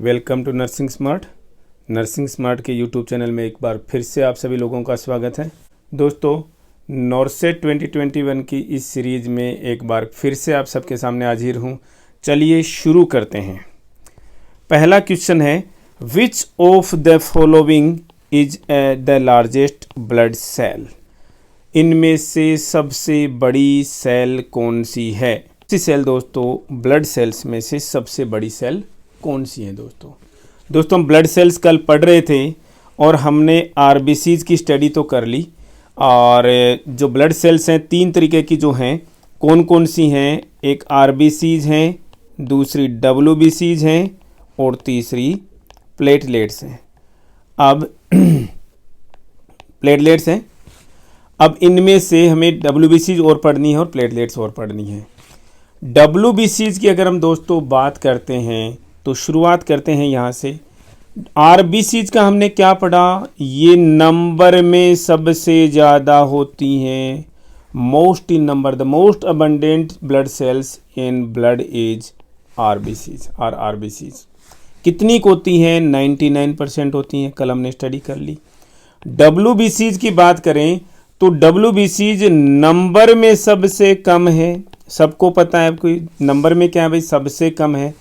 Welcome to nursing smart के YouTube channel में एक बार फिर से आप सभी लोगों का स्वागत है। दोस्तों, नॉर्सेट 2021 की इस सीरीज़ में एक बार फिर से आप सबके सामने हाजिर हूँ। चलिए शुरू करते हैं। पहला क्वेश्चन है, which of the following is the largest blood cell? इनमें से सबसे बड़ी सेल कौन सी है? सेल दोस्तों, ब्लड सेल्स में से सबसे बड़ी सेल कौन सी है? दोस्तों हम ब्लड सेल्स कल पढ़ रहे थे और हमने आरबीसीज की स्टडी तो कर ली। और जो ब्लड सेल्स हैं तीन तरीके की जो हैं, कौन कौन सी हैं? एक आरबीसीज हैं, दूसरी डब्ल्यूबीसीज हैं और तीसरी प्लेटलेट्स हैं। अब प्लेटलेट्स हैं। अब इनमें से हमें डब्ल्यूबीसीज और पढ़नी है और प्लेटलेट्स और पढ़नी है। डब्ल्यूबीसीज की अगर हम दोस्तों बात करते हैं तो शुरुआत करते हैं यहाँ से। आरबीसीज का हमने क्या पढ़ा? ये नंबर में सबसे ज़्यादा होती हैं। Most in number, the most abundant blood cells in blood is RBCs. कितनी होती हैं? 99% होती हैं। कल हमने स्टडी कर ली। डब्ल्यूबीसीज की बात करें तो डब्ल्यूबीसीज नंबर में सबसे कम है। सबको पता है कोई नंबर में क्या है भाई? सबसे कम है,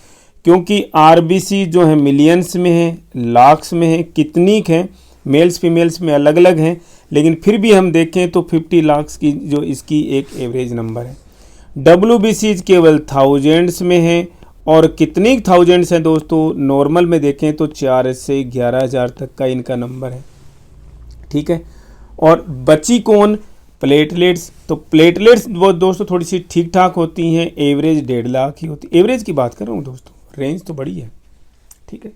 क्योंकि आरबीसी जो है मिलियंस में है, लाख्स में है, कितनीक है, मेल्स फीमेल्स में अलग अलग हैं, लेकिन फिर भी हम देखें तो 50 लाख्स की जो इसकी एक एवरेज नंबर है। डब्ल्यूबीसी केवल थाउजेंड्स में है। और कितनी थाउजेंड्स हैं दोस्तों? नॉर्मल में देखें तो 4 से 11,000 तक का इनका नंबर है। ठीक है। और बची कौन? प्लेटलेट्स। तो प्लेटलेट्स वो दोस्तों थोड़ी सी ठीक ठाक होती हैं, एवरेज 1.5 लाख ही होती है। एवरेज की बात कर रहा हूँ दोस्तों, रेंज तो बड़ी है। ठीक है।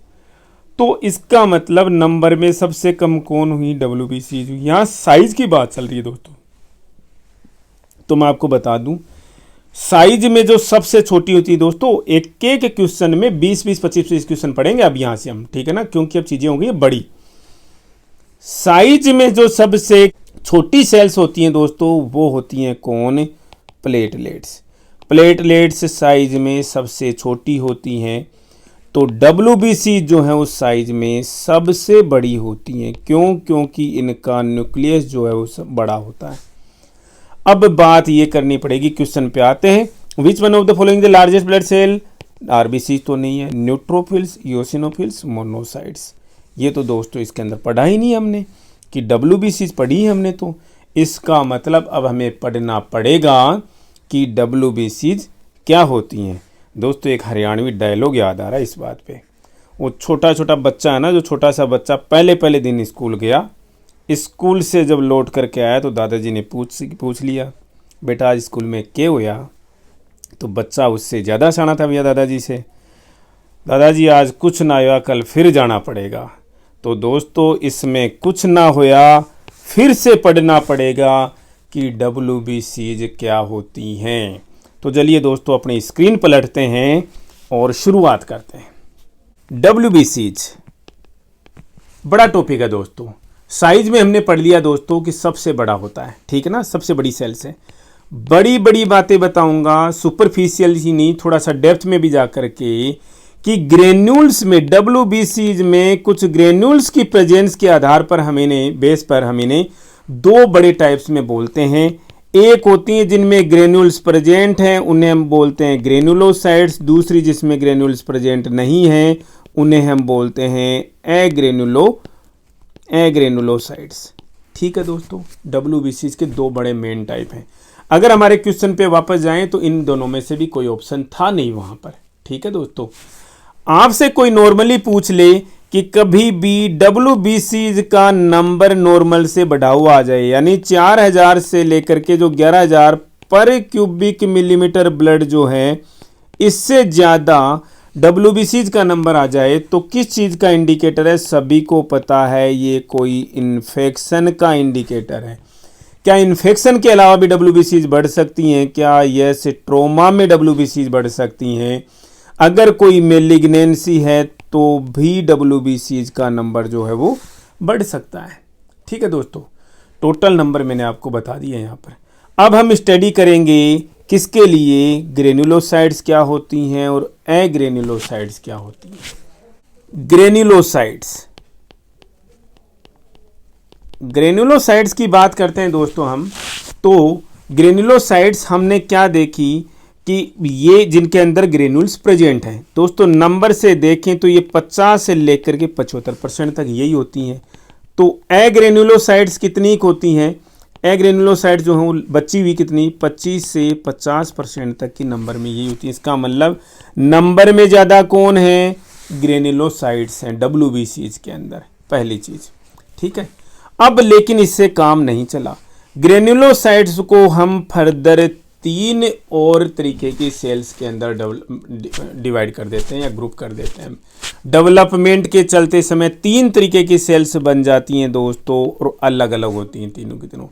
तो इसका मतलब नंबर में सबसे कम कौन हुई? डब्ल्यूबीसी। यहाँ साइज की बात चल रही है दोस्तों, तो मैं आपको बता दूं, साइज में जो सबसे छोटी होती है दोस्तों, एक एक क्वेश्चन में 20-20, 25-25 क्वेश्चन पढ़ेंगे अब यहाँ से हम। ठीक है ना, क्योंकि अब चीजें हो गई बड़ी। साइज में जो सबसे छोटी सेल्स होती हैं दोस्तों, वो होती हैं कौन? प्लेटलेट्स। प्लेटलेट्स साइज में सबसे छोटी होती हैं। तो डब्ल्यूबीसी जो है उस साइज में सबसे बड़ी होती हैं। क्यों? क्योंकि इनका न्यूक्लियस जो है वो सब बड़ा होता है। अब बात ये करनी पड़ेगी, क्वेश्चन पे आते हैं। Which one of the following the largest blood cell? RBC तो नहीं है। Neutrophils, eosinophils, monocytes. ये तो दोस्तों इसके अंदर पढ़ा ही नहीं हमने कि डब्ल्यूबीसी पढ़ी है हमने। तो इसका मतलब अब हमें पढ़ना पड़ेगा कि डब्ल्यूबीसी क्या होती हैं। दोस्तों एक हरियाणवी डायलॉग याद आ रहा है इस बात पे। वो छोटा छोटा बच्चा है ना, जो छोटा सा बच्चा पहले दिन स्कूल गया, स्कूल से जब लौट करके आया तो दादाजी ने पूछ लिया, बेटा आज स्कूल में क्या हुआ? तो बच्चा उससे ज़्यादा शाना था भैया दादाजी से, दादाजी आज कुछ ना हुआ, कल फिर जाना पड़ेगा। तो दोस्तों इसमें कुछ ना होया, फिर से पढ़ना पड़ेगा कि डब्ल्यूबीसीज क्या होती हैं। तो चलिए दोस्तों अपनी स्क्रीन पलटते हैं और शुरुआत करते हैं। डब्ल्यूबीसीज बड़ा टॉपिक है दोस्तों। साइज में हमने पढ़ लिया दोस्तों कि सबसे बड़ा होता है। ठीक है ना, सबसे बड़ी सेल्स है। बड़ी बड़ी बातें बताऊंगा, सुपरफिशियल ही नहीं, थोड़ा सा डेप्थ में भी जा करके, कि ग्रेन्यूल्स में, डब्ल्यूबीसीज में कुछ ग्रेन्यूल्स की प्रेजेंस के आधार पर हमें बेस पर हमें दो बड़े टाइप्स में बोलते हैं। एक होती हैं जिनमें ग्रेन्यूल्स प्रेजेंट हैं, उन्हें हम बोलते हैं ग्रेनुलोसाइट्स। दूसरी जिसमें ग्रेन्यूल्स प्रेजेंट नहीं हैं, उन्हें हम बोलते हैं एग्रेनुलोसाइट्स। ठीक है दोस्तों, डब्ल्यूबीसीज के दो बड़े मेन टाइप हैं। अगर हमारे क्वेश्चन पे वापस जाएं तो इन दोनों में से भी कोई ऑप्शन था नहीं वहां पर। ठीक है दोस्तों, आपसे कोई नॉर्मली पूछ ले कि कभी भी डब्ल्यूबीसीज का नंबर नॉर्मल से बढ़ा हुआ आ जाए, यानी 4000 से लेकर के जो 11,000 पर क्यूबिक मिलीमीटर ब्लड जो है, इससे ज़्यादा डब्ल्यूबीसीज का नंबर आ जाए तो किस चीज़ का इंडिकेटर है? सभी को पता है ये कोई इन्फेक्शन का इंडिकेटर है। क्या इन्फेक्शन के अलावा भी डब्ल्यूबीसीज बढ़ सकती हैं? क्या यस, ट्रोमा में डब्ल्यूबीसीज बढ़ सकती हैं। अगर कोई मेलिग्नेंसी है तो भी डब्ल्यूबीसीज का नंबर जो है वो बढ़ सकता है। ठीक है दोस्तों, टोटल नंबर मैंने आपको बता दिया यहाँ पर। अब हम स्टडी करेंगे किसके लिए? ग्रेनुलोसाइट्स क्या होती हैं और एग्रेनुलोसाइट्स क्या होती हैं। ग्रेन्युलोसाइट्स। ग्रेन्युलोसाइट्स की बात करते हैं दोस्तों हम, तो ग्रेन्युलोसाइट्स हमने क्या देखी कि ये जिनके अंदर ग्रेन्यूल्स प्रेजेंट हैं दोस्तों, नंबर से देखें तो ये 50 से लेकर के 75% तक यही होती हैं। तो एग्रेन्युलोसाइट्स कितनी होती हैं? एग्रेन्युलोसाइट्स जो हैं वो बची हुई कितनी 25 से 50% तक की नंबर में यही होती है। इसका मतलब नंबर में ज़्यादा कौन है? ग्रेन्युलोसाइट्स हैं WBCs के अंदर, पहली चीज़। ठीक है, अब लेकिन इससे काम नहीं चला। ग्रेन्युलोसाइट्स को हम फर्दर 3 और तरीके की सेल्स के अंदर डिवाइड कर देते हैं या ग्रुप कर देते हैं। डेवलपमेंट के चलते समय 3 तरीके की सेल्स बन जाती हैं दोस्तों, और अलग अलग होती हैं तीनों की तीनों।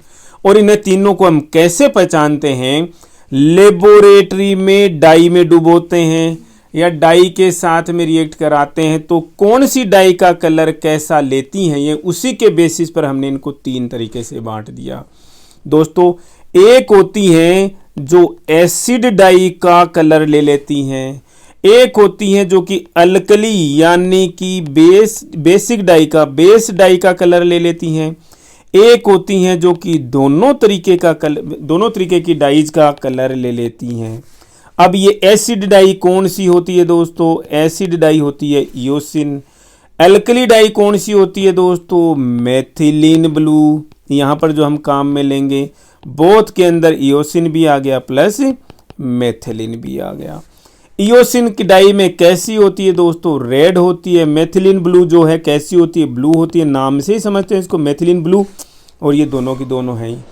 और इन्हें तीनों को हम कैसे पहचानते हैं? लेबोरेटरी में डाई में डुबोते हैं या डाई के साथ में रिएक्ट कराते हैं, तो कौन सी डाई का कलर कैसा लेती हैं, ये उसी के बेसिस पर हमने इनको 3 तरीके से बांट दिया दोस्तों। एक होती हैं जो एसिड डाई का कलर ले लेती हैं, एक होती हैं जो कि अल्कली यानी कि बेसिक डाई का बेस डाई का कलर ले लेती हैं, एक होती हैं जो कि दोनों तरीके की डाइज का कलर ले लेती हैं। अब ये एसिड डाई कौन सी होती है दोस्तों? एसिड डाई होती है इयोसिन। अल्कली डाई कौन सी होती है दोस्तों? Methylene blue. यहाँ पर जो हम काम में लेंगे, बोथ के अंदर इयोसिन भी आ गया प्लस मेथिलीन भी आ गया। इयोसिन की डाई में कैसी होती है दोस्तों? रेड होती है। मेथिलीन ब्लू जो है कैसी होती है? ब्लू होती है। नाम से ही समझते हैं इसको, मेथिलीन ब्लू। और ये दोनों की दोनों हैं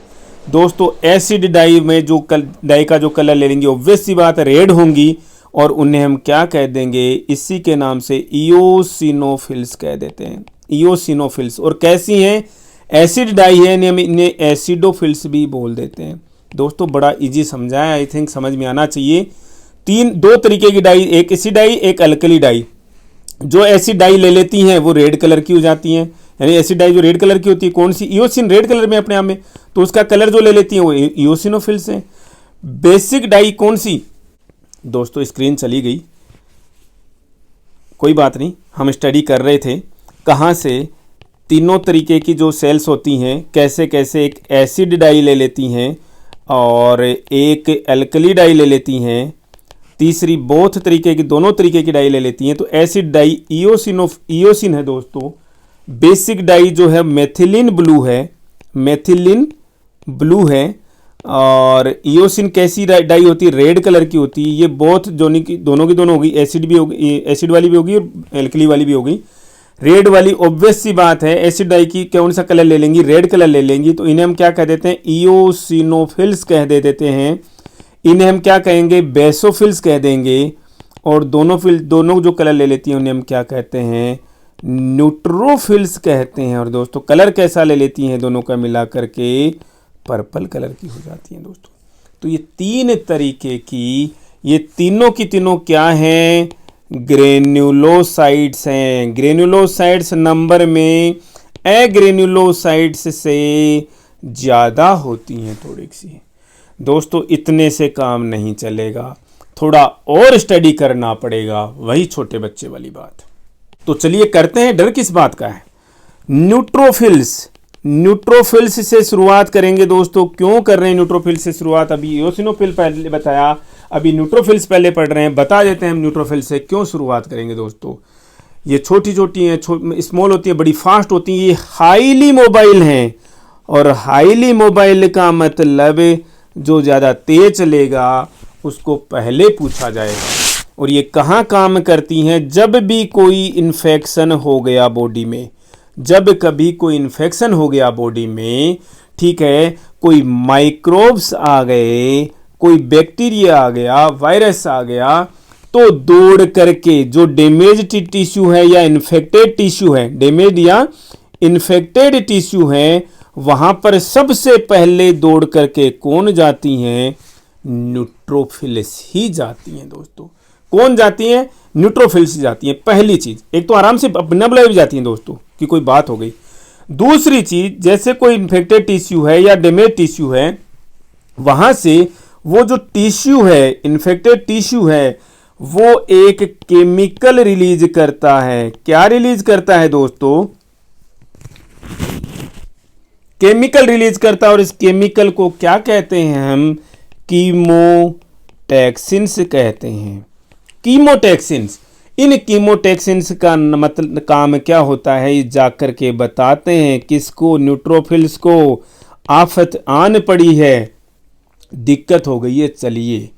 दोस्तों। एसिड डाई में जो डाई का जो कलर ले लेंगे ऑब्वियस सी बात रेड होंगी, और उन्हें हम क्या कह देंगे? इसी के नाम से इयोसिनोफिल्स कह देते हैं, इयोसिनोफिल्स। और कैसी हैं? एसिड डाई है, इन्हें एसिडोफिल्स भी बोल देते हैं दोस्तों। बड़ा इजी समझा है, आई थिंक समझ में आना चाहिए। 2 तरीके की डाई, एक एसिड डाई एक अल्कली डाई। जो एसिड डाई ले लेती हैं वो रेड कलर की हो जाती हैं, यानी एसिड डाई जो रेड कलर की होती है, कौन सी? इयोसिन रेड कलर में अपने आप में, तो उसका कलर जो ले लेती हैं वो इयोसिनोफिल्स हैं। बेसिक डाई कौन सी दोस्तों? स्क्रीन चली गई, कोई बात नहीं, हम स्टडी कर रहे थे कहाँ से तीनों तरीके की जो सेल्स होती हैं कैसे कैसे एक एसिड डाई ले लेती हैं और एक अल्कली डाई ले लेती हैं, तीसरी बोथ तरीके की दोनों तरीके की डाई ले लेती हैं। तो एसिड डाई इयोसिन है दोस्तों। बेसिक डाई जो है मेथिलीन ब्लू है, मेथिलीन ब्लू है। और इयोसिन कैसी डाई होती है? रेड कलर की होती है। ये बोथ दोनों की दोनों होगी, एसिड भी होगी, एसिड वाली भी होगी और अल्कली वाली भी होगी। रेड वाली ऑब्वियस सी बात है, एसिड डाई की कौन सा कलर ले लेंगी? रेड कलर ले लेंगी। तो इन्हें हम क्या कह देते हैं? इयोसिनोफिल्स कह देते हैं। इन्हें हम क्या कहेंगे? बेसोफिल्स कह देंगे। और दोनों जो कलर ले लेती हैं उन्हें हम क्या कहते हैं? न्यूट्रोफिल्स कहते हैं। और दोस्तों कलर कैसा ले लेती हैं? दोनों का मिला करके पर्पल कलर की हो जाती हैं दोस्तों। तो ये 3 तरीके की, ये तीनों की तीनों क्या हैं? ग्रेन्युलोसाइट्स हैं। ग्रेन्युलोसाइट्स नंबर में एग्रेन्युलोसाइट्स से ज़्यादा होती हैं थोड़ी सी दोस्तों। इतने से काम नहीं चलेगा, थोड़ा और स्टडी करना पड़ेगा, वही छोटे बच्चे वाली बात। तो चलिए करते हैं, डर किस बात का है। न्यूट्रोफिल्स, न्यूट्रोफिल्स से शुरुआत करेंगे दोस्तों। क्यों कर रहे हैं न्यूट्रोफिल्स से शुरुआत? अभी इयोसिनोफिल पहले बताया, अभी न्यूट्रोफिल्स पहले पढ़ रहे हैं। बता देते हैं हम न्यूट्रोफिल से क्यों शुरुआत करेंगे दोस्तों। ये छोटी छोटी हैं, स्मॉल होती हैं, बड़ी फास्ट होती हैं, ये हाईली मोबाइल हैं। और हाईली मोबाइल का मतलब जो ज़्यादा तेज चलेगा उसको पहले पूछा जाएगा। और ये कहाँ काम करती हैं? जब भी कोई इन्फेक्शन हो गया बॉडी में, जब कभी कोई इन्फेक्शन हो गया बॉडी में, ठीक है, कोई माइक्रोब्स आ गए, कोई बैक्टीरिया आ गया, वायरस आ गया, तो दौड़ करके जो डैमेज्ड टिश्यू है या इन्फेक्टेड टिश्यू है, डैमेज या इन्फेक्टेड टिश्यू है, वहां पर सबसे पहले दौड़ करके कौन जाती हैं? न्यूट्रोफिल्स ही जाती हैं दोस्तों। कौन जाती हैं? न्यूट्रोफिल्स जाती हैं। पहली चीज, एक तो आराम से बिना बुलाए भी जाती हैं दोस्तों कि कोई बात हो गई। दूसरी चीज, जैसे कोई इन्फेक्टेड टिश्यू है या डैमेज टिश्यू है, वहां से वो जो टिश्यू है, इन्फेक्टेड टिश्यू है, वो एक केमिकल रिलीज करता है। क्या रिलीज करता है दोस्तों? केमिकल रिलीज करता है, और इस केमिकल को क्या कहते हैं हम? कीमोटैक्सिन्स कहते हैं। कीमोटैक्सिन्स। इन कीमोटैक्सिन्स का मतलब काम क्या होता है, ये जाकर के बताते हैं किसको? न्यूट्रोफिल्स को। आफत आन पड़ी है, दिक्कत हो गई है, चलिए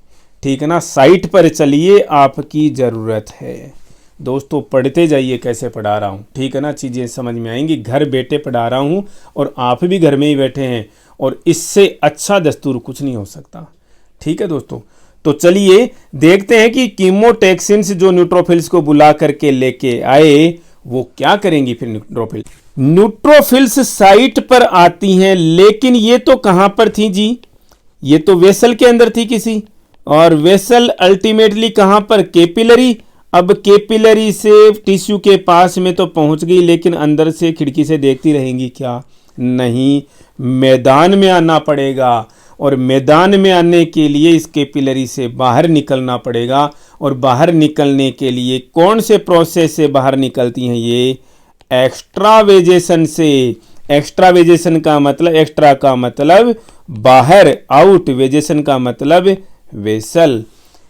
ठीक है ना, साइट पर चलिए, आपकी ज़रूरत है। दोस्तों पढ़ते जाइए, कैसे पढ़ा रहा हूँ, ठीक है ना, चीज़ें समझ में आएंगी। घर बैठे पढ़ा रहा हूँ और आप भी घर में ही बैठे हैं, और इससे अच्छा दस्तूर कुछ नहीं हो सकता। ठीक है दोस्तों, तो चलिए देखते हैं कि कीमोटैक्सिन्स जो न्यूट्रोफिल्स को बुला करके लेके आए, वो क्या करेंगी फिर न्यूट्रोफिल्स। न्यूट्रोफिल्स साइट पर आती हैं, लेकिन ये तो कहाँ पर थी जी? ये तो वेसल के अंदर थी किसी, और वेसल अल्टीमेटली कहाँ पर? कैपिलरी। अब कैपिलरी से टिश्यू के पास में तो पहुंच गई, लेकिन अंदर से खिड़की से देखती रहेंगी क्या? नहीं, मैदान में आना पड़ेगा, और मैदान में आने के लिए इस कैपिलरी से बाहर निकलना पड़ेगा। और बाहर निकलने के लिए कौन से प्रोसेस से बाहर निकलती हैं ये? एक्स्ट्रावेजेशन से। एक्स्ट्रावेजेशन का मतलब, एक्स्ट्रा का मतलब बाहर, आउट, वेजेशन का मतलब वेसल।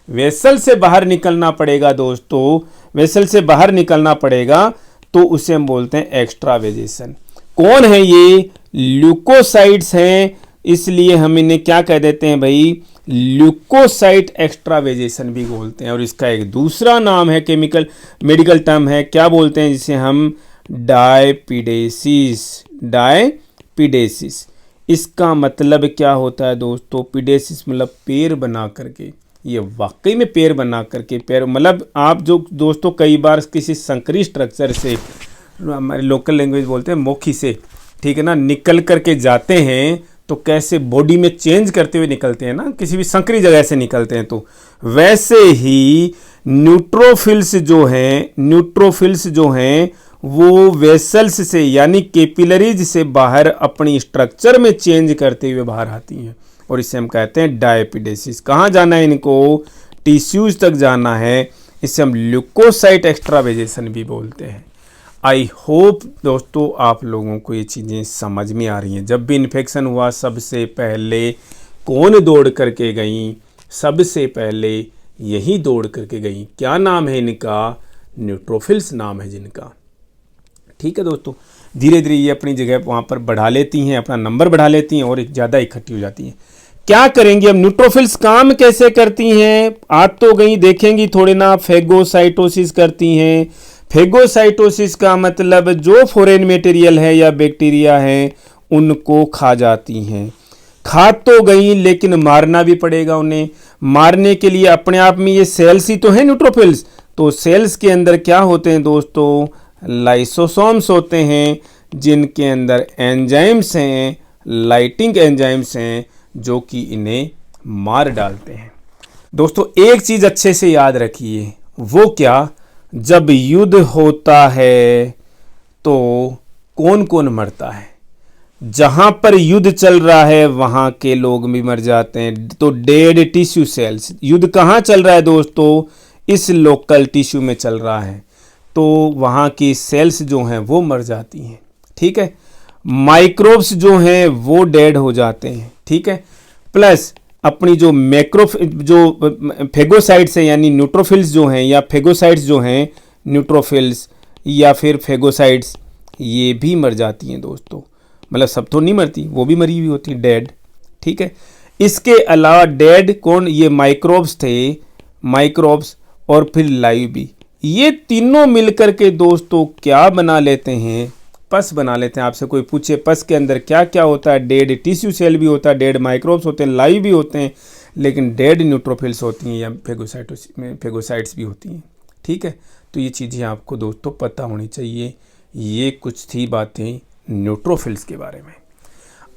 वेसल से बाहर निकलना पड़ेगा दोस्तों, वेसल से बाहर निकलना पड़ेगा, तो उसे हम बोलते हैं एक्स्ट्रावेजेशन। कौन है ये? ल्यूकोसाइट्स हैं, इसलिए हम इन्हें क्या कह देते हैं भाई? ल्यूकोसाइट एक्स्ट्रावेजेशन भी बोलते हैं। और इसका एक दूसरा नाम है, केमिकल मेडिकल टर्म है, क्या बोलते हैं जिसे हम? डायपिडेसिस। डायपिडेसिस, इसका मतलब क्या होता है दोस्तों? पिडेसिस मतलब पैर बना करके। ये वाकई में पैर बना करके, पैर मतलब आप जो दोस्तों कई बार किसी संकरी स्ट्रक्चर से, हमारे लोकल लैंग्वेज बोलते हैं मोखी से, ठीक है ना, निकल करके जाते हैं, तो कैसे बॉडी में चेंज करते हुए निकलते हैं ना, किसी भी संकरी जगह से निकलते हैं, तो वैसे ही न्यूट्रोफिल्स जो हैं वो वेसल्स से यानी कैपिलरीज से बाहर अपनी स्ट्रक्चर में चेंज करते हुए बाहर आती हैं, और इसे हम कहते हैं डायपिडेसिस। कहाँ जाना है इनको? टिश्यूज तक जाना है, इसे हम ल्यूकोसाइट एक्स्ट्रावेजेशन भी बोलते हैं। आई होप दोस्तों आप लोगों को ये चीज़ें समझ में आ रही हैं। जब भी इन्फेक्शन हुआ, सबसे पहले कौन दौड़ करके गई? सबसे पहले यही दौड़ करके गई। क्या नाम है इनका? न्यूट्रोफिल्स नाम है जिनका। ठीक है दोस्तों, धीरे धीरे ये अपनी जगह वहाँ पर बढ़ा लेती हैं, अपना नंबर बढ़ा लेती हैं, और एक ज़्यादा इकट्ठी हो जाती हैं। क्या करेंगे अब? न्यूट्रोफिल्स काम कैसे करती हैं? आज तो गई, देखेंगी थोड़े ना। फेगोसाइटोसिस करती हैं। फेगोसाइटोसिस का मतलब जो फॉरेन मटेरियल है या बैक्टीरिया है उनको खा जाती हैं। खा तो गई, लेकिन मारना भी पड़ेगा उन्हें। मारने के लिए अपने आप में ये सेल्स ही तो है न्यूट्रोफिल्स, तो सेल्स के अंदर क्या होते हैं दोस्तों? लाइसोसोम्स होते हैं, जिनके अंदर एंजाइम्स हैं, लाइटिंग एंजाइम्स हैं, जो कि इन्हें मार डालते हैं। दोस्तों एक चीज़ अच्छे से याद रखिए, वो क्या? जब युद्ध होता है तो कौन कौन मरता है? जहाँ पर युद्ध चल रहा है वहाँ के लोग भी मर जाते हैं। तो डेड टिश्यू सेल्स, युद्ध कहाँ चल रहा है दोस्तों? इस लोकल टिश्यू में चल रहा है, तो वहाँ की सेल्स जो हैं वो मर जाती हैं। ठीक है, माइक्रोब्स जो हैं वो डेड हो जाते हैं। ठीक है, प्लस अपनी जो फेगोसाइट्स है यानी न्यूट्रोफिल्स जो हैं, या फेगोसाइट्स जो हैं, न्यूट्रोफिल्स या फिर फेगोसाइट्स, ये भी मर जाती हैं दोस्तों। मतलब सब तो नहीं मरती, वो भी मरी हुई होती डेड। ठीक है, इसके अलावा डेड कौन? ये माइक्रोब्स थे, माइक्रोब्स, और फिर लाइव भी। ये तीनों मिलकर के दोस्तों क्या बना लेते हैं? पस बना लेते हैं। आपसे कोई पूछे पस के अंदर क्या क्या होता है? डेड टिश्यू सेल भी होता है, डेड माइक्रोब्स होते हैं, लाइव भी होते हैं, लेकिन डेड न्यूट्रोफिल्स होती हैं या फेगोसाइट्स भी होती हैं। ठीक है, तो ये चीज़ें आपको दोस्तों पता होनी चाहिए। ये कुछ थी बातें न्यूट्रोफिल्स के बारे में।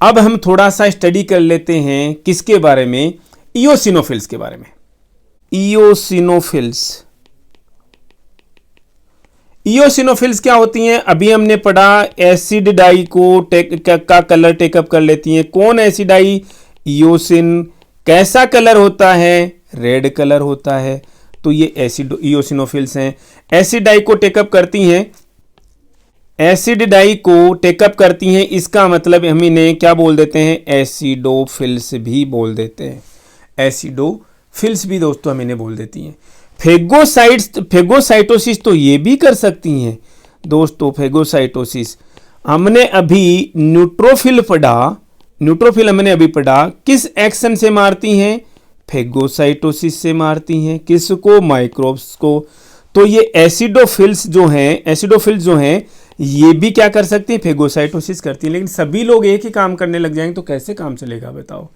अब हम थोड़ा सा स्टडी कर लेते हैं किसके बारे में? इओसिनोफिल्स के बारे में। इओसिनोफिल्स क्या होती हैं? अभी हमने पढ़ा एसिड डाई का कलर टेकअप कर लेती हैं। कौन एसिड डाई? इओसिन। कैसा कलर होता है? रेड कलर होता है। तो ये एसिड इओसिनोफिल्स हैं। एसिड डाई को टेकअप करती हैं, एसिड डाई को टेकअप करती हैं, इसका मतलब हम इन्हें क्या बोल देते हैं, एसिडोफिल्स भी बोल देते हैं। एसिडोफिल्स भी दोस्तों हम इन्हें बोल देती हैं। फेगोसाइटोसिस तो ये भी कर सकती हैं दोस्तों। फेगोसाइटोसिस हमने अभी न्यूट्रोफिल पढ़ा, न्यूट्रोफिल हमने अभी पढ़ा, किस एक्शन से मारती हैं, फेगोसाइटोसिस से मारती हैं। किसको, माइक्रोब्स को। तो ये एसिडोफिल्स जो हैं ये भी क्या कर सकती हैं, फेगोसाइटोसिस करती हैं। लेकिन सभी लोग एक ही काम करने लग जाएंगे तो कैसे काम चलेगा बताओ।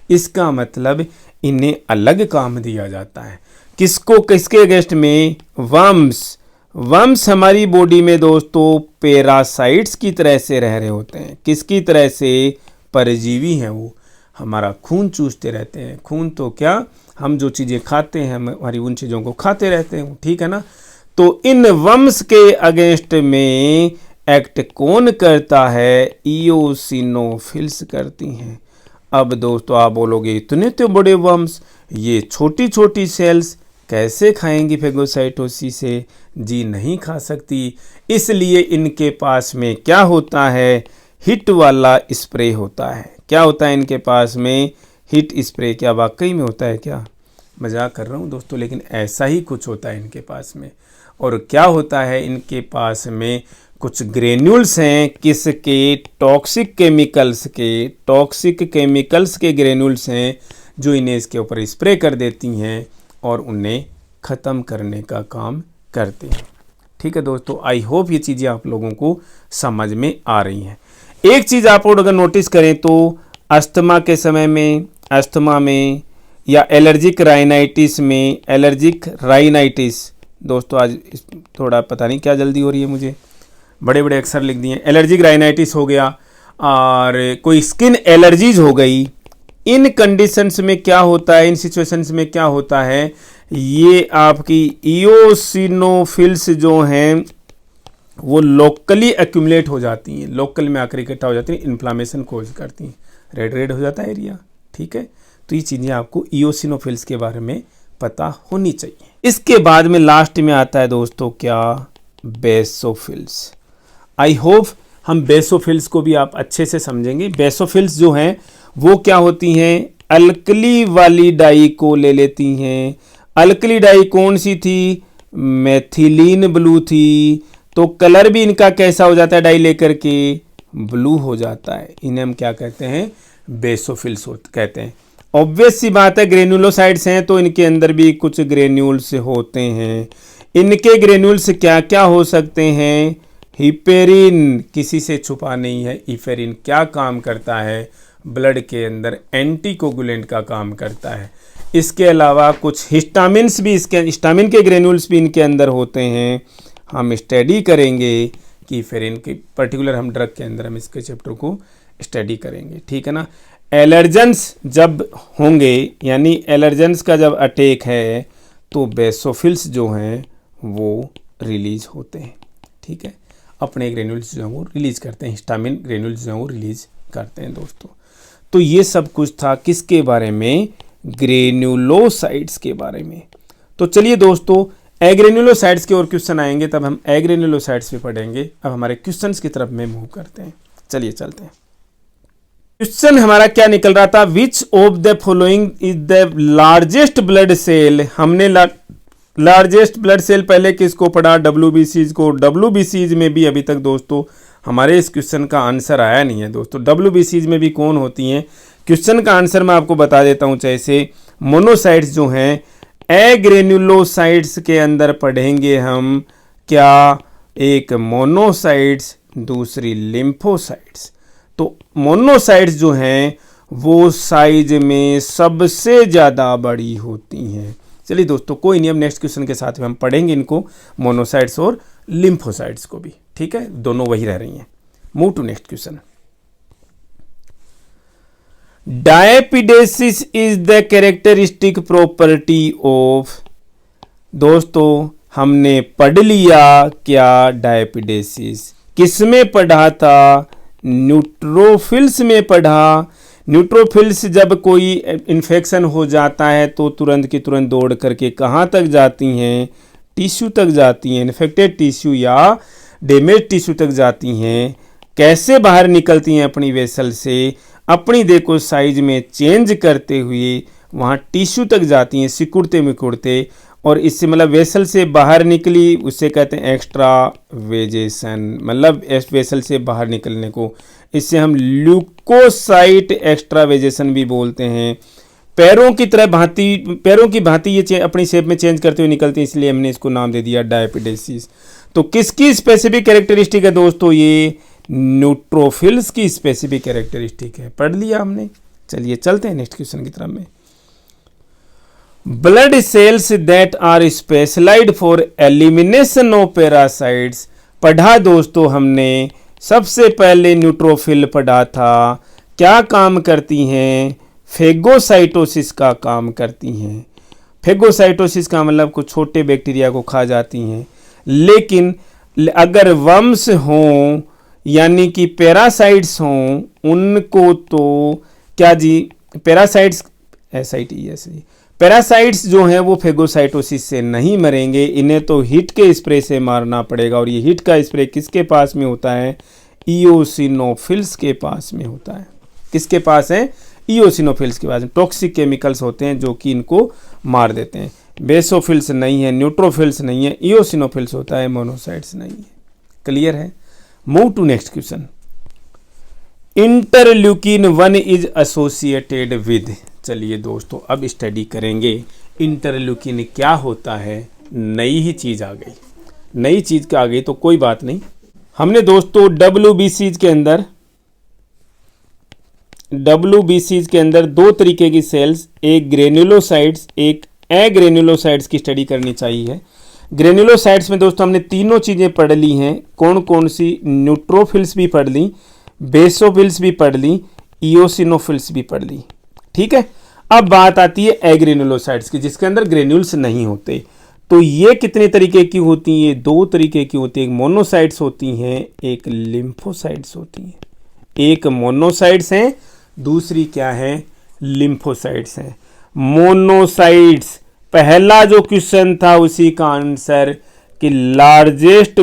इसका मतलब इन्हें अलग काम दिया जाता है। किसको, किसके अगेंस्ट में, वर्म्स हमारी बॉडी में दोस्तों पैरासाइट्स की तरह से रह रहे होते हैं। किसकी तरह से, परजीवी हैं वो, हमारा खून चूसते रहते हैं। खून तो क्या, हम जो चीज़ें खाते हैं हमारी उन चीज़ों को खाते रहते हैं, ठीक है ना। तो इन वर्म्स के अगेंस्ट में एक्ट कौन करता है, इओसिनोफिल्स करती हैं। अब दोस्तों आप बोलोगे इतने तो बड़े वर्म्स, ये छोटी छोटी सेल्स कैसे खाएंगी फेगोसाइटोसिस से, जी नहीं खा सकती। इसलिए इनके पास में क्या होता है, हिट वाला स्प्रे होता है। क्या होता है इनके पास में, हिट स्प्रे। क्या वाकई में होता है क्या, मजाक कर रहा हूँ दोस्तों, लेकिन ऐसा ही कुछ होता है इनके पास में। और क्या होता है इनके पास में, कुछ ग्रेन्यूल्स हैं, किसके, टॉक्सिक केमिकल्स के ग्रेन्यूल्स हैं, जो इन्हें इसके ऊपर स्प्रे कर देती हैं और उन्हें ख़त्म करने का काम करते हैं। ठीक है दोस्तों, आई होप ये चीज़ें आप लोगों को समझ में आ रही हैं। एक चीज़ आप लोग अगर नोटिस करें तो अस्थमा के समय में, अस्थमा में या एलर्जिक राइनाइटिस दोस्तों, आज थोड़ा पता नहीं क्या जल्दी हो रही है मुझे, बड़े बड़े अक्षर लिख दिए। एलर्जिक राइनाइटिस हो गया और कोई स्किन एलर्जीज हो गई। इन कंडीशंस में क्या होता है, इन सिचुएशंस में क्या होता है, ये आपकी इओसिनोफिल्स जो हैं वो लोकली एक्यूमुलेट हो जाती हैं, लोकल में आकर इकट्ठा हो जाती हैं, इन्फ्लामेशन कोज करती हैं, रेड हो जाता है एरिया। ठीक है, तो ये चीज़ें आपको इओसिनोफिल्स के बारे में पता होनी चाहिए। इसके बाद में लास्ट में आता है दोस्तों क्या, बेसोफिल्स। आई होप हम बेसोफिल्स को भी आप अच्छे से समझेंगे। बेसोफिल्स जो हैं वो क्या होती हैं, अल्कली वाली डाई को ले लेती हैं। अल्कली डाई कौन सी थी, मेथिलीन ब्लू थी। तो कलर भी इनका कैसा हो जाता है, डाई लेकर के ब्लू हो जाता है। इन्हें हम क्या कहते हैं, बेसोफिल्स कहते हैं। ऑब्वियस सी बात है, ग्रेन्युलोसाइड्स हैं तो इनके अंदर भी कुछ ग्रेन्यूल्स होते हैं। इनके ग्रेन्यूल्स क्या क्या हो सकते हैं, हिपेरिन, किसी से छुपा नहीं है। हिपेरिन क्या काम करता है, ब्लड के अंदर एंटीकोगुलेंट का काम करता है। इसके अलावा कुछ हिस्टामिन्स भी, हिस्टामिन के ग्रेन्यूल्स भी इनके अंदर होते हैं। हम स्टडी करेंगे कि फिर इनके पर्टिकुलर हम ड्रग के अंदर हम इसके चैप्टर को स्टडी करेंगे। ठीक है ना। एलर्जेंस जब होंगे, यानी एलर्जेंस का जब अटैक है तो बेसोफिल्स जो हैं वो रिलीज होते हैं। ठीक है, अपने ग्रेन्यूल्स जो हैं वो रिलीज करते हैं, हिस्टामिन ग्रेन्यूल्स जो हैं वो रिलीज करते हैं दोस्तों। तो ये सब कुछ था किसके बारे में, ग्रेन्युलोसाइड्स के बारे में। तो चलिए दोस्तों, एग्रेन्युलोसाइड्स के और क्वेश्चन आएंगे तब हम एग्रेन्युलोसाइड्स पे पढ़ेंगे। अब हमारे क्वेश्चंस की तरफ में मूव करते हैं। चलिए चलते हैं। क्वेश्चन हमारा क्या निकल रहा था, which of the following is the largest blood cell. हमने लार्जेस्ट ब्लड सेल पहले किसको पढ़ा, WBCs को। WBCs में भी अभी तक दोस्तों हमारे इस क्वेश्चन का आंसर आया नहीं है दोस्तों। WBCs में भी कौन होती हैं, क्वेश्चन का आंसर मैं आपको बता देता हूं। जैसे मोनोसाइट्स जो हैं, एग्रेन्युलोसाइट्स के अंदर पढ़ेंगे हम क्या, एक मोनोसाइट्स, दूसरी लिम्फोसाइट्स। तो मोनोसाइट्स जो हैं वो साइज में सबसे ज़्यादा बड़ी होती हैं। चलिए दोस्तों, कोई नहीं, हम नेक्स्ट क्वेश्चन के साथ में हम पढ़ेंगे इनको, मोनोसाइट्स और लिम्फोसाइट्स को भी। ठीक है, दोनों वही रह रही हैं। Move to next question. Diapedesis is the characteristic property of. दोस्तों हमने पढ़ लिया क्या, डायपिडेसिस किस में पढ़ा था, न्यूट्रोफिल्स में पढ़ा। न्यूट्रोफिल्स जब कोई इन्फेक्शन हो जाता है तो तुरंत की तुरंत दौड़ करके कहाँ तक जाती हैं, टिश्यू तक जाती हैं, इन्फेक्टेड टिश्यू या डैमेज टिश्यू तक जाती हैं। कैसे बाहर निकलती हैं अपनी वेसल से, अपनी देखो साइज में चेंज करते हुए वहाँ टिश्यू तक जाती हैं सिकुड़ते मिकुड़ते, और इससे मतलब वेसल से बाहर निकली उसे कहते हैं एक्स्ट्रावेजेशन, मतलब वेसल से बाहर निकलने को, इससे हम ल्यूकोसाइट एक्स्ट्रावेजेशन भी बोलते हैं। पैरों की भांति ये अपनी शेप में चेंज करते हुए निकलती है, इसलिए हमने इसको नाम दे दिया डायपिडेसिस। तो किसकी स्पेसिफिक कैरेक्टरिस्टिक है दोस्तों, ये न्यूट्रोफिल्स की स्पेसिफिक कैरेक्टरिस्टिक है। पढ़ लिया हमने, चलिए चलते हैं नेक्स्ट क्वेश्चन की तरफ में। Blood cells that are specialised for elimination of parasites. पढ़ा दोस्तों हमने सबसे पहले न्यूट्रोफिल पढ़ा था, क्या काम करती हैं, फेगोसाइटोसिस का काम करती हैं। फेगोसाइटोसिस का मतलब कुछ छोटे बैक्टीरिया को खा जाती हैं। लेकिन अगर वर्म्स हों यानी कि पैरासाइट्स हों उनको तो क्या जी, पैरासाइट्स पैरासाइट्स जो हैं वो फेगोसाइटोसिस से नहीं मरेंगे, इन्हें तो हीट के स्प्रे से मारना पड़ेगा। और ये हीट का स्प्रे किसके पास में होता है, इओसिनोफिल्स के पास में होता है। किसके पास है, इओसिनोफिल्स के पास में। टॉक्सिक केमिकल्स होते हैं जो कि इनको मार देते हैं। बेसोफिल्स नहीं है, न्यूट्रोफिल्स नहीं है, इओसिनोफिल्स होता है, मोनोसाइट्स नहीं है। क्लियर है। Move to next question. Interleukin 1 is associated with. चलिए दोस्तों अब स्टडी करेंगे इंटरल्यूकिन क्या होता है। नई ही चीज आ गई, नई चीज का आ गई तो कोई बात नहीं। हमने दोस्तों WBCs के अंदर दो तरीके की सेल्स, एक ग्रेन्युलोसाइट्स एक एग्रेन्युलोसाइट्स की स्टडी करनी चाहिए। ग्रेन्युलोसाइट्स में दोस्तों हमने तीनों चीजें पढ़ ली हैं। कौन कौन सी, न्यूट्रोफिल्स भी पढ़ ली, बेसोफिल्स भी पढ़ ली, इओसिनोफिल्स भी पढ़ ली। ठीक है। अब बात आती है एग्रेन्युलोसाइट्स की जिसके अंदर ग्रेन्यूल्स नहीं होते। तो ये कितने तरीके की होती हैं, ये दो तरीके की होती है। एक मोनोसाइट्स होती हैं, एक लिम्फोसाइट्स होती हैं। एक मोनोसाइट्स हैं, दूसरी क्या है, लिम्फोसाइट्स हैं। मोनोसाइट्स, पहला जो क्वेश्चन था उसी का आंसर कि लार्जेस्ट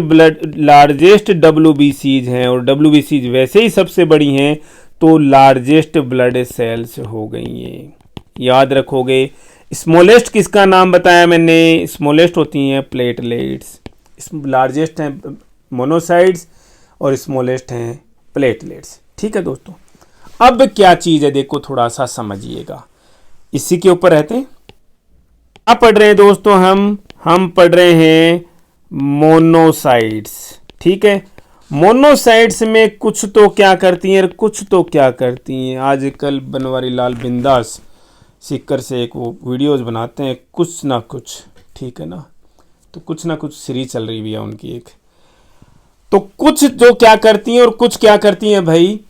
WBCs हैं, और WBCs वैसे ही सबसे बड़ी हैं तो लार्जेस्ट ब्लड सेल्स हो गई हैं। याद रखोगे। स्मॉलेस्ट किसका नाम बताया मैंने, स्मॉलेस्ट होती हैं प्लेटलेट्स। लार्जेस्ट हैं मोनोसाइट्स और स्मॉलेस्ट हैं प्लेटलेट्स। ठीक है दोस्तों। अब क्या चीज है देखो, थोड़ा सा समझिएगा, इसी के ऊपर रहते हैं। क्या पढ़ रहे हैं दोस्तों, हम पढ़ रहे हैं मोनोसाइट्स। ठीक है। मोनोसाइट्स में कुछ तो क्या करती हैं, कुछ तो क्या करती हैं। आजकल बनवारी लाल बिंदास सीकर से एक वो वीडियोस बनाते हैं कुछ ना कुछ, ठीक है ना, तो कुछ ना कुछ सीरीज चल रही है उनकी एक। तो कुछ जो क्या करती हैं और कुछ क्या करती हैं भाई।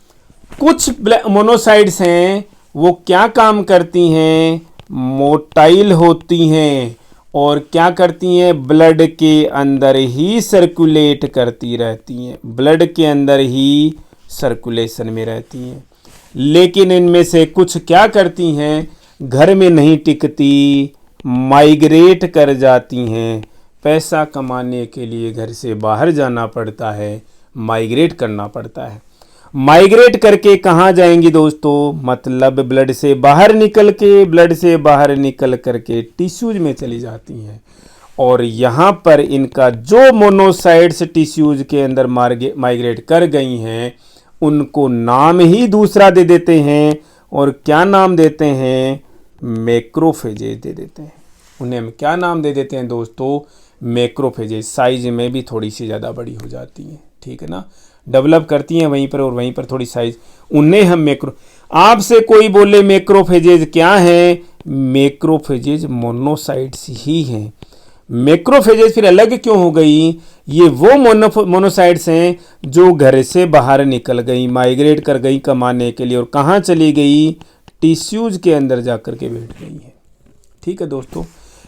कुछ मोनोसाइट्स हैं वो क्या काम करती हैं, मोटाइल होती हैं और क्या करती हैं, ब्लड के अंदर ही सर्कुलेट करती रहती हैं, ब्लड के अंदर ही सर्कुलेशन में रहती हैं। लेकिन इनमें से कुछ क्या करती हैं, घर में नहीं टिकती, माइग्रेट कर जाती हैं। पैसा कमाने के लिए घर से बाहर जाना पड़ता है, माइग्रेट करना पड़ता है। माइग्रेट करके कहाँ जाएंगी दोस्तों, मतलब ब्लड से बाहर निकल करके टिश्यूज में चली जाती हैं। और यहाँ पर इनका जो मोनोसाइट्स टिश्यूज के अंदर माइग्रेट कर गई हैं उनको नाम ही दूसरा दे देते हैं। और क्या नाम देते हैं, मैक्रोफेजेज दे देते हैं। उन्हें हम क्या नाम दे देते हैं दोस्तों, मैक्रोफेजेज। साइज में भी थोड़ी सी ज़्यादा बड़ी हो जाती हैं, ठीक है ना, डेवलप करती हैं वहीं पर और वहीं पर थोड़ी साइज, उन्हें हम मैक्रो। आपसे कोई बोले मैक्रोफेजेज क्या है, मैक्रोफेजेज मोनोसाइट्स ही हैं। मैक्रोफेजेज फिर अलग क्यों हो गई, ये वो मोनोसाइट्स हैं जो घर से बाहर निकल गई, माइग्रेट कर गई कमाने के लिए, और कहाँ चली गई, टिश्यूज के अंदर जाकर के बैठ गई है। ठीक है दोस्तों।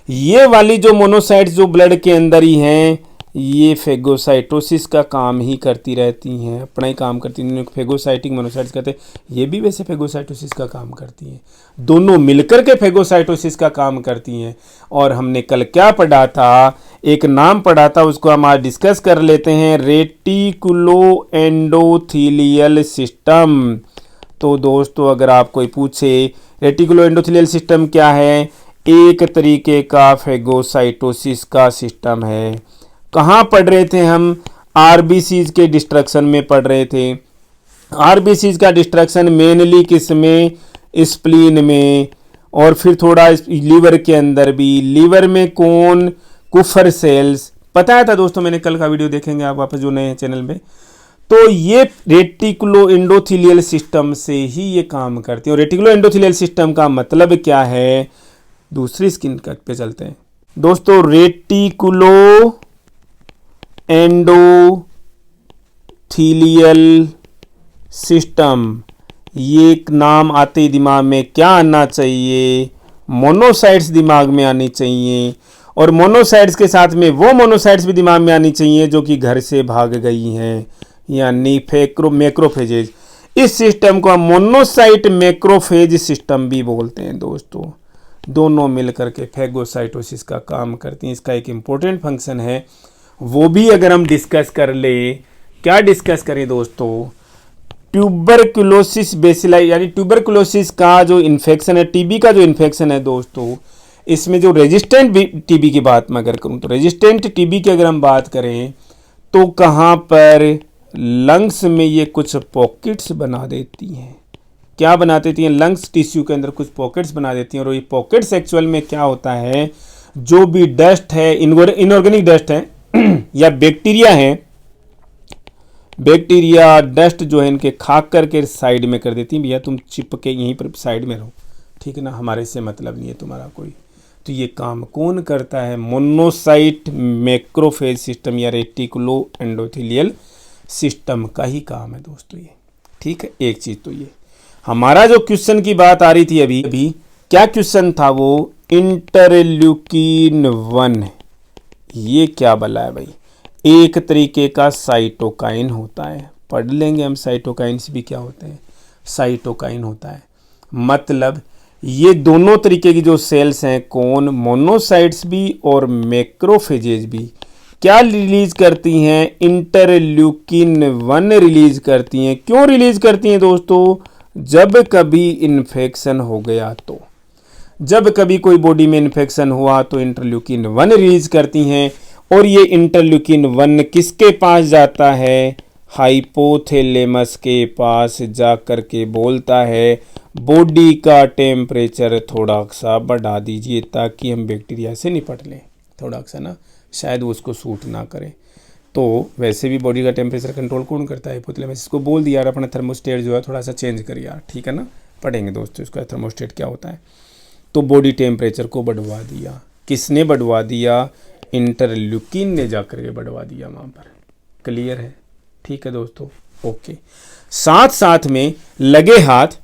ये वाली जो मोनोसाइट्स जो ब्लड के अंदर ही हैं ये फेगोसाइटोसिस का काम ही करती रहती हैं, अपना ही काम करती हैं। फेगोसाइटिक मोनोसाइट्स कहते हैं, ये भी वैसे फेगोसाइटोसिस का काम करती हैं। दोनों मिलकर के फेगोसाइटोसिस का काम करती हैं। और हमने कल क्या पढ़ा था, एक नाम पढ़ा था, उसको हम आज डिस्कस कर लेते हैं, रेटिकुलो एंडोथीलियल सिस्टम। तो दोस्तों अगर आप कोई पूछे रेटिकुलो एंडोथीलियल सिस्टम क्या है, एक तरीके का फेगोसाइटोसिस का सिस्टम है। कहाँ पढ़ रहे थे हम, आरबीसीज के डिस्ट्रक्शन में पढ़ रहे थे। आरबीसीज का डिस्ट्रक्शन मेनली किस में, स्प्लीन में, और फिर थोड़ा लीवर के अंदर भी। लीवर में कौन, कुफर सेल्स, बताया था दोस्तों मैंने, कल का वीडियो देखेंगे आप वापस जो नए हैं चैनल में। तो ये रेटिकुलो एंडोथीलियल सिस्टम से ही ये काम करती है। और रेटिकुलो एंडोथीलियल सिस्टम का मतलब क्या है, दूसरी स्क्रीन पे चलते हैं दोस्तों। रेटिकुलो एंडोथीलियल सिस्टम, ये नाम आते ही दिमाग में क्या आना चाहिए, मोनोसाइट्स दिमाग में आनी चाहिए। और मोनोसाइट्स के साथ में वो मोनोसाइट्स भी दिमाग में आनी चाहिए जो कि घर से भाग गई हैं, यानी मैक्रोफेजेज। इस सिस्टम को हम मोनोसाइट मैक्रोफेज सिस्टम भी बोलते हैं दोस्तों। दोनों मिलकर के फेगोसाइटोसिस का काम करती हैं। इसका एक इम्पोर्टेंट फंक्शन है, वो भी अगर हम डिस्कस कर ले। क्या डिस्कस करें दोस्तों, ट्यूबरकुलोसिस बेसिलाई, यानी ट्यूबरकुलोसिस का जो इन्फेक्शन है, टीबी का जो इन्फेक्शन है दोस्तों, इसमें जो रेजिस्टेंट टीबी की बात मैं अगर करूं तो रेजिस्टेंट टीबी की अगर हम बात करें तो कहाँ पर, लंग्स में ये कुछ पॉकेट्स बना देती हैं। क्या बना देती हैं, लंग्स टिश्यू के अंदर कुछ पॉकेट्स बना देती हैं। और ये पॉकेट्स एक्चुअल में क्या होता है, जो भी डस्ट है, इनऑर्गेनिक डस्ट है या बैक्टीरिया है, बैक्टीरिया डस्ट जो है इनके खाक करके साइड में कर देती हैं, भैया तुम चिपके यहीं पर साइड में रहो, ठीक है ना, हमारे से मतलब नहीं है तुम्हारा कोई। तो ये काम कौन करता है, मोनोसाइट मैक्रोफेज सिस्टम या रेटिकुलो एंडोथीलियल सिस्टम का ही काम है दोस्तों ये, ठीक है। एक चीज तो ये हमारा जो क्वेश्चन की बात आ रही थी अभी अभी, क्या क्वेश्चन था वो, इंटरल्यूकिन 1, ये क्या बला है भाई, एक तरीके का साइटोकाइन होता है। पढ़ लेंगे हम साइटोकाइन से भी क्या होते हैं। साइटोकाइन होता है मतलब ये दोनों तरीके की जो सेल्स हैं, कौन, मोनोसाइट्स भी और मैक्रोफेजेज भी, क्या रिलीज करती हैं, इंटरल्यूकिन 1 रिलीज करती हैं। क्यों रिलीज करती हैं दोस्तों, जब कभी इन्फेक्शन हो गया तो, जब कभी कोई बॉडी में इन्फेक्शन हुआ तो इंटरल्यूकिन 1 रिलीज करती हैं। और ये इंटरल्यूकिन 1 किसके पास जाता है, हाइपोथैलेमस के पास जा कर के बोलता है बॉडी का टेम्परेचर थोड़ा सा बढ़ा दीजिए ताकि हम बैक्टीरिया से निपट लें। थोड़ा सा ना, शायद वो उसको सूट ना करे। तो वैसे भी बॉडी का टेम्परेचर कंट्रोल कौन करता है, हाइपोथैलेमस। इसको बोल दिया यार अपना थर्मोस्टेट जो है थोड़ा सा चेंज कर यार, ठीक है ना, पढ़ेंगे दोस्तों इसका थर्मोस्टेट क्या होता है। तो बॉडी टेम्परेचर को बढ़वा दिया, किसने बढ़वा दिया, इंटरल्यूकिन ने जाकर के बढ़वा दिया वहाँ पर। क्लियर है, ठीक है दोस्तों, ओके। साथ साथ में लगे हाथ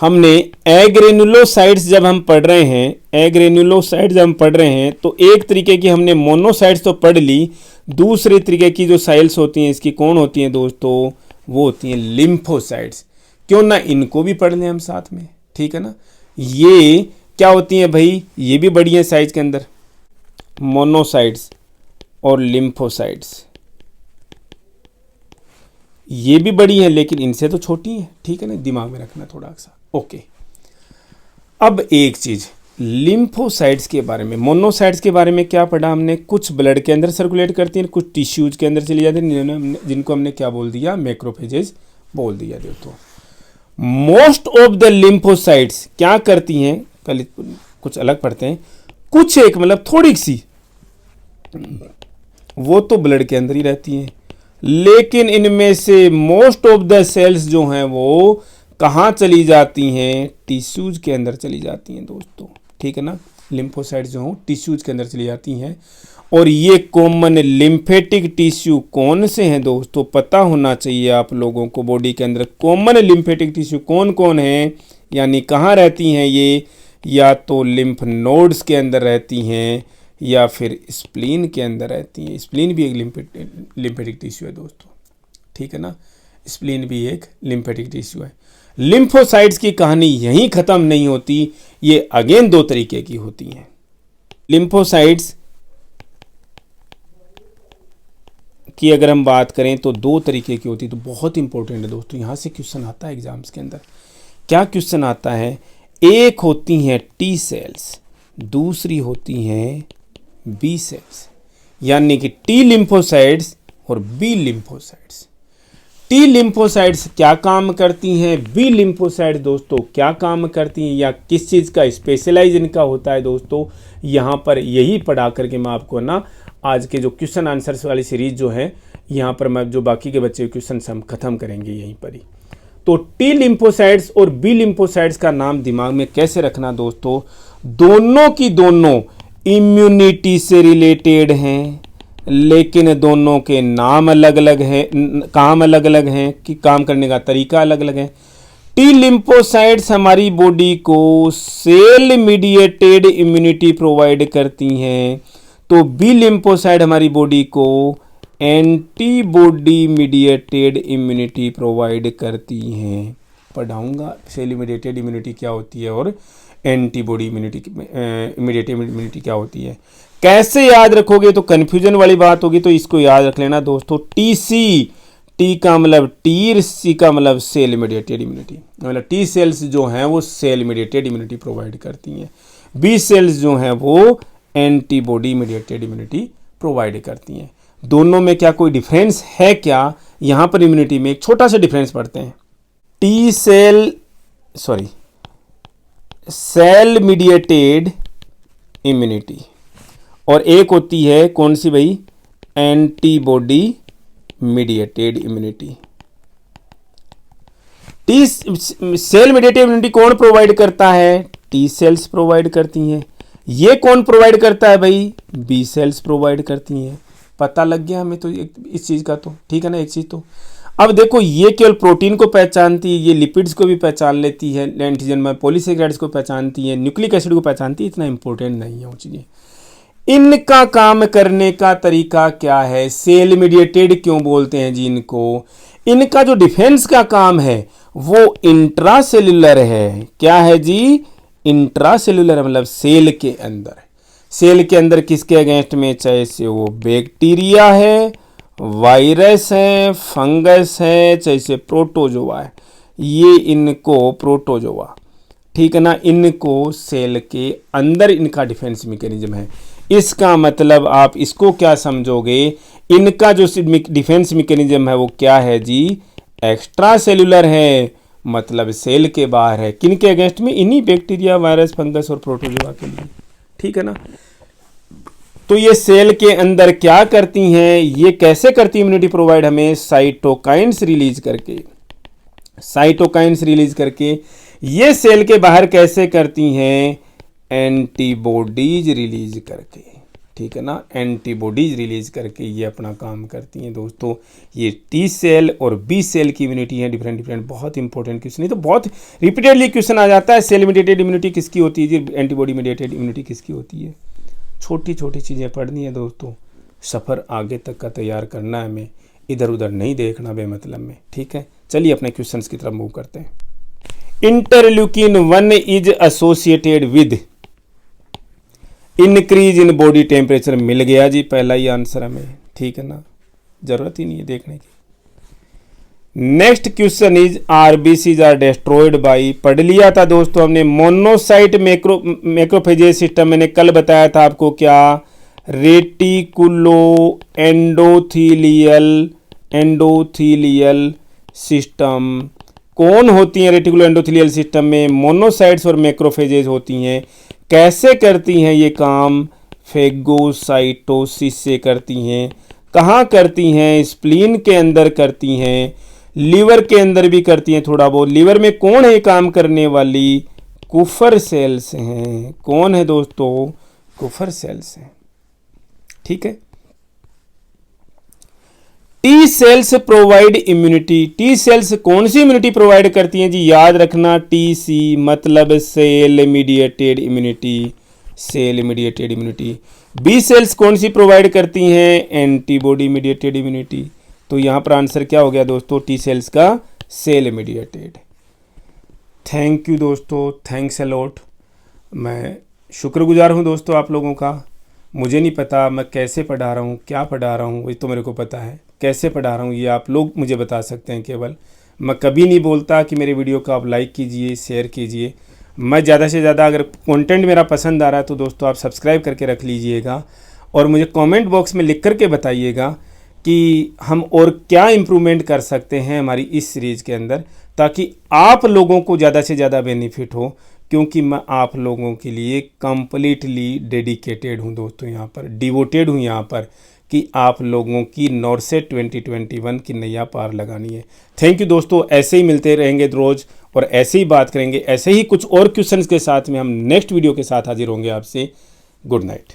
हमने एग्रेनुलोसाइट्स जब हम पढ़ रहे हैं, एग्रेनुलोसाइट्स जब हम पढ़ रहे हैं तो एक तरीके की हमने मोनोसाइट्स तो पढ़ ली, दूसरे तरीके की जो सेल्स होती हैं इसकी कौन होती हैं दोस्तों, वो होती हैं लिम्फोसाइट्स। क्यों ना इनको भी पढ़ लें हम साथ में, ठीक है ना। ये क्या होती हैं भाई, ये भी बड़ी हैं साइज के अंदर, मोनोसाइट्स और लिम्फोसाइट्स, ये भी बड़ी हैं लेकिन इनसे तो छोटी हैं, ठीक है ना, दिमाग में रखना थोड़ा सा, ओके। अब एक चीज लिम्फोसाइट्स के बारे में, मोनोसाइट्स के बारे में क्या पढ़ा हमने, कुछ ब्लड के अंदर सर्कुलेट करती हैं, कुछ टिश्यूज के अंदर चली जाती हैं, जिनको हमने क्या बोल दिया, मैक्रोफेजेज बोल दिया दोस्तों। मोस्ट ऑफ द लिम्फोसाइट्स क्या करती हैं, कल कुछ अलग पढ़ते हैं, कुछ एक मतलब थोड़ी सी वो तो ब्लड के अंदर ही रहती हैं, लेकिन इनमें से मोस्ट ऑफ द सेल्स जो हैं वो कहाँ चली जाती हैं, टिश्यूज के अंदर चली जाती हैं दोस्तों, ठीक है ना। लिम्फोसाइट्स जो हों टिश्यूज के अंदर चली जाती हैं। और ये कॉमन लिम्फेटिक टिश्यू कौन से हैं दोस्तों, पता होना चाहिए आप लोगों को। बॉडी के अंदर कॉमन लिम्फेटिक टिश्यू कौन कौन है, यानी कहाँ रहती हैं ये, या तो लिम्फ नोड्स के अंदर रहती हैं, या फिर स्प्लीन के अंदर रहती हैं। स्प्लीन भी एक लिम्फेटिक टिश्यू है दोस्तों, ठीक है ना, स्प्लीन भी एक लिम्फेटिक टिश्यू है। लिम्फोसाइट्स की कहानी यहीं ख़त्म नहीं होती, ये अगेन दो तरीके की होती हैं। लिम्फोसाइट्स की अगर हम बात करें तो दो तरीके की होती है, तो बहुत इंपॉर्टेंट है दोस्तों, यहाँ से क्वेश्चन आता है एग्जाम्स के अंदर। क्या क्वेश्चन आता है, एक होती हैं टी सेल्स, दूसरी होती हैं बी सेल्स, यानी कि टी लिम्फोसाइट्स और बी लिम्फोसाइट्स। टी लिम्फोसाइट्स क्या काम करती हैं, बी लिम्फोसाइट्स दोस्तों क्या काम करती हैं, या किस चीज़ का स्पेशलाइज इनका होता है दोस्तों, यहाँ पर यही पढ़ा करके मैं आपको ना आज के जो क्वेश्चन आंसर्स वाली सीरीज जो है, यहाँ पर मैं जो बाकी के बच्चे क्वेश्चन हम खत्म करेंगे यहीं पर ही। तो टी लिम्फोसाइट्स और बी लिम्फोसाइट्स का नाम दिमाग में कैसे रखना दोस्तों, दोनों की दोनों इम्यूनिटी से रिलेटेड हैं, लेकिन दोनों के नाम अलग अलग हैं, काम अलग अलग हैं, कि काम करने का तरीका अलग अलग है। टी लिम्फोसाइट्स हमारी बॉडी को सेल मीडिएटेड इम्यूनिटी प्रोवाइड करती हैं, तो बी लिम्फोसाइट हमारी बॉडी को एंटीबॉडी मीडिएटेड इम्यूनिटी प्रोवाइड करती हैं। पढ़ाऊंगा सेल मीडिएटेड इम्यूनिटी क्या होती है और एंटीबॉडी मीडिएटेड इम्यूनिटी क्या होती है। कैसे याद रखोगे, तो कन्फ्यूजन वाली बात होगी, तो इसको याद रख लेना दोस्तों, टीसी, टी का मतलब टीर, सी का मतलब सेल मीडिएटेड इम्यूनिटी, मतलब टी सेल्स जो हैं वो सेल मीडिएटेड इम्यूनिटी प्रोवाइड करती हैं, बी सेल्स जो हैं वो एंटीबॉडी मीडिएटेड इम्यूनिटी प्रोवाइड करती हैं। दोनों में क्या कोई डिफरेंस है क्या, यहाँ पर इम्यूनिटी में एक छोटा सा डिफरेंस पढ़ते हैं। T cell cell mediated immunity, और एक होती है कौन सी भाई, antibody mediated immunity. T cell mediated immunity कौन प्रोवाइड करता है, टी सेल्स प्रोवाइड करती हैं। ये कौन प्रोवाइड करता है भाई, बी सेल्स प्रोवाइड करती हैं। पता लग गया हमें तो इस चीज़ का, तो ठीक है ना एक चीज़। तो अब देखो, ये केवल प्रोटीन को पहचानती है, ये लिपिड्स को भी पहचान लेती है, एंटीजन में पॉलीसेकेराइड्स को पहचानती है, न्यूक्लिक एसिड को पहचानती है, इतना इंपॉर्टेंट नहीं है वो चीज़ें। इनका काम करने का तरीका क्या है, सेल मीडिएटेड क्यों बोलते हैं जी इनको, इनका जो डिफेंस का काम है वो इंट्रासेल्युलर है। क्या है जी, इंट्रासेल्युलर, मतलब सेल के अंदर। सेल के अंदर किसके अगेंस्ट में, चाहे से वो बैक्टीरिया है, वायरस है, फंगस है, चाहे से प्रोटोजोआ है, ये इनको प्रोटोजोआ, ठीक है ना, इनको सेल के अंदर इनका डिफेंस मैकेनिज्म है। इसका मतलब आप इसको क्या समझोगे, इनका जो डिफेंस मैकेनिज्म है वो क्या है जी, एक्स्ट्रा सेल्युलर है, मतलब सेल के बाहर है। किन के अगेंस्ट में, इन्हीं बैक्टीरिया, वायरस, फंगस और प्रोटोजोआ के लिए, ठीक है ना। तो ये सेल के अंदर क्या करती हैं, ये कैसे करती है इम्यूनिटी प्रोवाइड, हमें साइटोकाइन्स रिलीज करके, साइटोकाइन्स रिलीज करके। ये सेल के बाहर कैसे करती हैं, एंटीबॉडीज रिलीज करके, ठीक है ना, एंटीबॉडीज रिलीज करके ये अपना काम करती हैं दोस्तों। ये टी सेल और बी सेल की इम्यूनिटी है, डिफरेंट, बहुत इंपॉर्टेंट क्वेश्चन है, तो बहुत रिपीटेडली क्वेश्चन आ जाता है, सेल मीडिएटेड इम्यूनिटी किसकी होती है जी, एंटीबॉडी मीडिएटेड इम्यूनिटी किसकी होती है। छोटी छोटी चीज़ें पढ़नी है दोस्तों, सफ़र आगे तक का तैयार करना है हमें, इधर उधर नहीं देखना बेमतलब में, ठीक है। चलिए अपने क्वेश्चंस की तरफ मूव करते हैं। Interleukin 1 is associated with increase in body temperature, मिल गया जी पहला ही आंसर हमें, ठीक है ना, जरूरत ही नहीं है देखने की। Next question is RBCs are destroyed by, पढ़ लिया था दोस्तों हमने, मोनोसाइट मैक्रोफेजेज सिस्टम, मैंने कल बताया था आपको क्या, रेटिकुलो एंडोथीलियल सिस्टम। कौन होती हैं रेटिकुलो एंडोथीलियल सिस्टम में, मोनोसाइट्स और मैक्रोफेजेज होती हैं। कैसे करती हैं ये काम, फेगोसाइटोसिस से करती हैं। कहाँ करती हैं, स्प्लीन के अंदर करती हैं, लीवर के अंदर भी करती हैं थोड़ा बहुत। लीवर में कौन है काम करने वाली, कुफर सेल्स हैं। कौन है दोस्तों, कुफर सेल्स हैं, ठीक है। T cells provide immunity, T cells कौन सी इम्यूनिटी प्रोवाइड करती हैं जी, याद रखना, टीसी मतलब cell mediated immunity, cell mediated immunity. B cells कौन सी प्रोवाइड करती हैं? Antibody mediated immunity. तो यहाँ पर आंसर क्या हो गया दोस्तों? टी सेल्स का सेल मीडिएटेड। थैंक यू दोस्तों, थैंक्स अ लॉट। मैं शुक्रगुजार हूँ दोस्तों आप लोगों का। मुझे नहीं पता मैं कैसे पढ़ा रहा हूँ, क्या पढ़ा रहा हूँ, ये तो मेरे को पता है। कैसे पढ़ा रहा हूँ ये आप लोग मुझे बता सकते हैं केवल। मैं कभी नहीं बोलता कि मेरे वीडियो को आप लाइक कीजिए, शेयर कीजिए। मैं ज़्यादा से ज़्यादा अगर कंटेंट मेरा पसंद आ रहा है तो दोस्तों आप सब्सक्राइब करके रख लीजिएगा और मुझे कमेंट बॉक्स में लिख करके बताइएगा कि हम और क्या इम्प्रूवमेंट कर सकते हैं हमारी इस सीरीज़ के अंदर, ताकि आप लोगों को ज़्यादा से ज़्यादा बेनिफिट हो, क्योंकि मैं आप लोगों के लिए कंप्लीटली डेडिकेटेड हूँ दोस्तों, यहाँ पर डिवोटेड हूँ यहाँ पर, कि आप लोगों की नॉर्सेट 2021 की नैया पार लगानी है। थैंक यू दोस्तों, ऐसे ही मिलते रहेंगे रोज़ और ऐसे ही बात करेंगे, ऐसे ही कुछ और क्वेश्चंस के साथ में हम नेक्स्ट वीडियो के साथ हाजिर होंगे आपसे। Good night.